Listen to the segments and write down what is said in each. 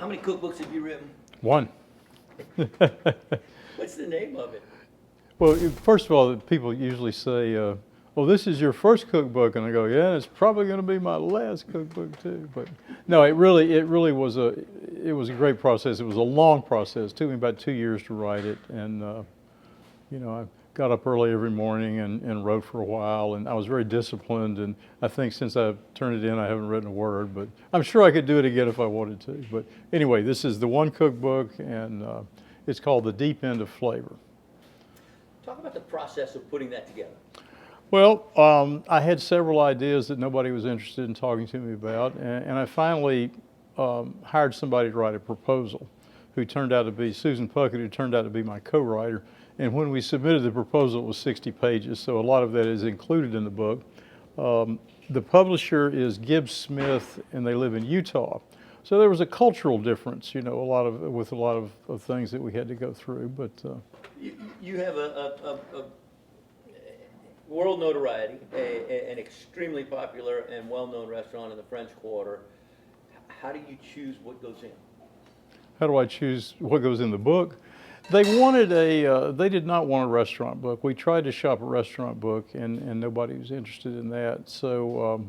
How many cookbooks have you written? One. What's the name of it? Well, first of all, people usually say, well, this is your first cookbook, and I go, yeah, it's probably going to be my last cookbook too. But no, it really was a great process. It was a long process. It took me about 2 years to write it, and I got up early every morning and wrote for a while, and I was very disciplined. And I think since I've turned it in, I haven't written a word, but I'm sure I could do it again if I wanted to. But anyway, this is the one cookbook, and it's called The Deep End of Flavor. Talk about the process of putting that together. Well, I had several ideas that nobody was interested in talking to me about, and I finally hired somebody to write a proposal, who turned out to be Susan Puckett, who turned out to be my co-writer. And when we submitted the proposal, it was 60 pages, so a lot of that is included in the book. The publisher is Gibbs Smith, and they live in Utah. So there was a cultural difference, with a lot of things that we had to go through. But you have a world notoriety, an extremely popular and well-known restaurant in the French Quarter. How do you choose what goes in? How do I choose what goes in the book? They did not want a restaurant book. We tried to shop a restaurant book, and nobody was interested in that. So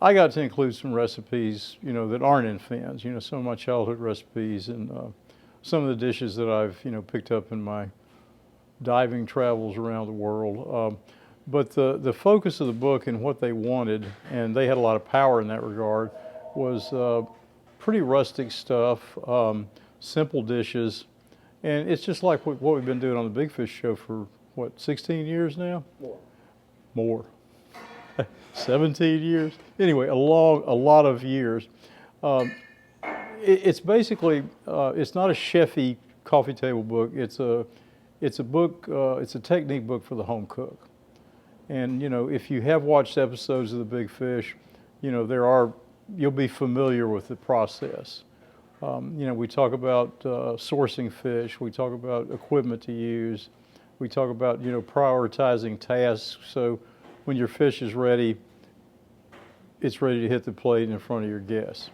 I got to include some recipes, that aren't in Finn's, some of my childhood recipes and some of the dishes that I've, picked up in my diving travels around the world. But the focus of the book and what they wanted, and they had a lot of power in that regard, was pretty rustic stuff, simple dishes. And it's just like what we've been doing on the Big Fish show for, 16 years now? More. 17 years? Anyway, a lot of years. It's basically, it's not a chefy coffee table book. It's a book, it's a technique book for the home cook. And, if you have watched episodes of the Big Fish, you'll be familiar with the process. We talk about sourcing fish. We talk about equipment to use. We talk about, prioritizing tasks. So when your fish is ready, it's ready to hit the plate in front of your guests.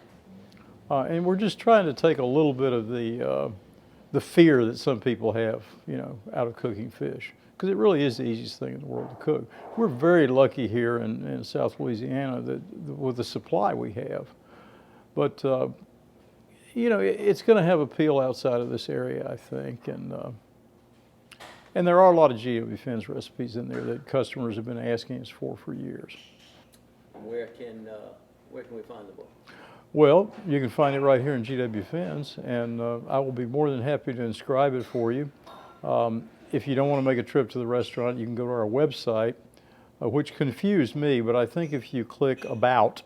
And we're just trying to take a little bit of the fear that some people have, out of cooking fish, because it really is the easiest thing in the world to cook. We're very lucky here in South Louisiana with the supply we have. But it's going to have appeal outside of this area, I think, and there are a lot of G.W. Finn's recipes in there that customers have been asking us for years. Where can we find the book? Well, you can find it right here in G.W. Finn's, and I will be more than happy to inscribe it for you. If you don't want to make a trip to the restaurant, you can go to our website, which confused me, but I think if you click About,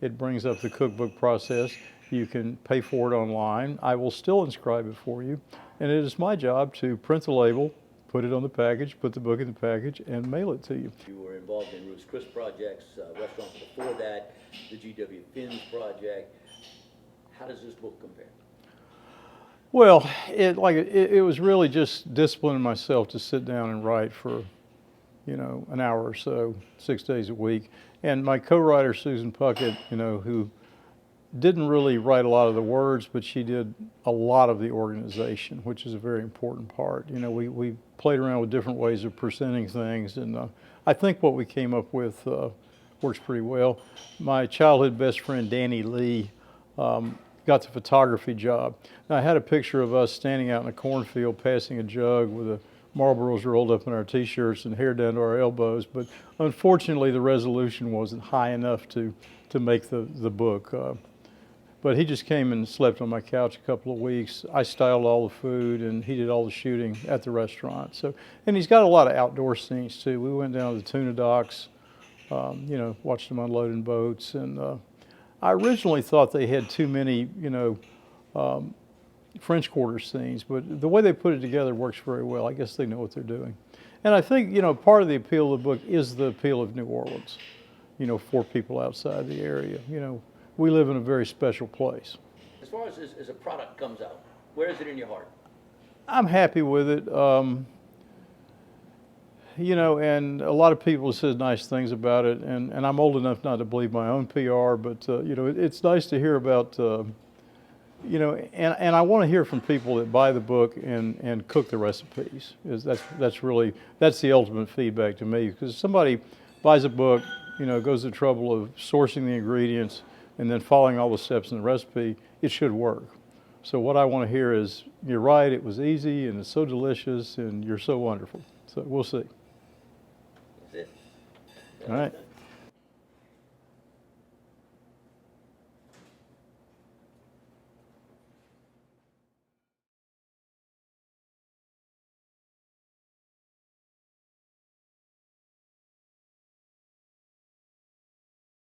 it brings up the cookbook process. You can pay for it online. I will still inscribe it for you. And it is my job to print the label, put it on the package, put the book in the package, and mail it to you. You were involved in Ruth's Chris projects, restaurants before that, the G.W. Finn's project. How does this book compare? Well, it was really just disciplining myself to sit down and write for, an hour or so, 6 days a week. And my co-writer, Susan Puckett, who didn't really write a lot of the words, but she did a lot of the organization, which is a very important part. We played around with different ways of presenting things, and I think what we came up with works pretty well. My childhood best friend, Danny Lee, got the photography job. Now, I had a picture of us standing out in a cornfield passing a jug with the Marlboros rolled up in our T-shirts and hair down to our elbows, but unfortunately the resolution wasn't high enough to make the book. But he just came and slept on my couch a couple of weeks. I styled all the food, and he did all the shooting at the restaurant. So, and he's got a lot of outdoor scenes too. We went down to the tuna docks, watched them unloading boats, and I originally thought they had too many, French Quarter scenes, but the way they put it together works very well. I guess they know what they're doing. And I think, part of the appeal of the book is the appeal of New Orleans, for people outside the area. We live in a very special place. As far as a product comes out, where is it in your heart? I'm happy with it. And a lot of people said nice things about it, and I'm old enough not to believe my own PR, but it's nice to hear about you know, and I want to hear from people that buy the book and cook the recipes. That's really, that's the ultimate feedback to me, because somebody buys a book, you know, goes to the trouble of sourcing the ingredients and then following all the steps in the recipe, it should work. So what I want to hear is, you're right, it was easy and it's so delicious and you're so wonderful. So we'll see. That's it. All right.